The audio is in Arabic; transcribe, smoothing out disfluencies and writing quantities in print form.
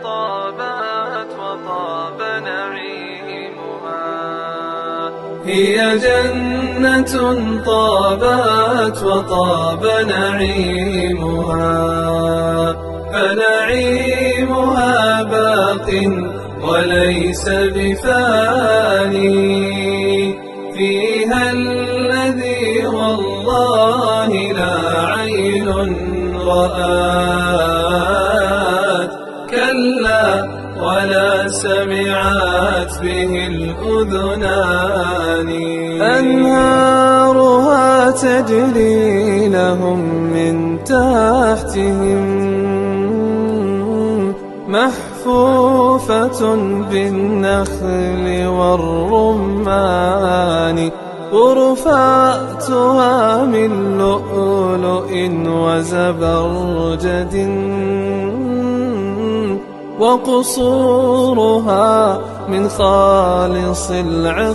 طابت وطاب نعيمها. هي جنة طابت وطاب نعيمها، فنعيمها باق وليس بفاني. فيها الذي والله لا عين رآت، كلا ولا سمعت به الأذنان. أنهارها تجري لهم من تحتهم، محفوفة بالنخل والرمان. غرفاتها من لؤلؤ وزبرجد، وقصورها من خالص العقيان.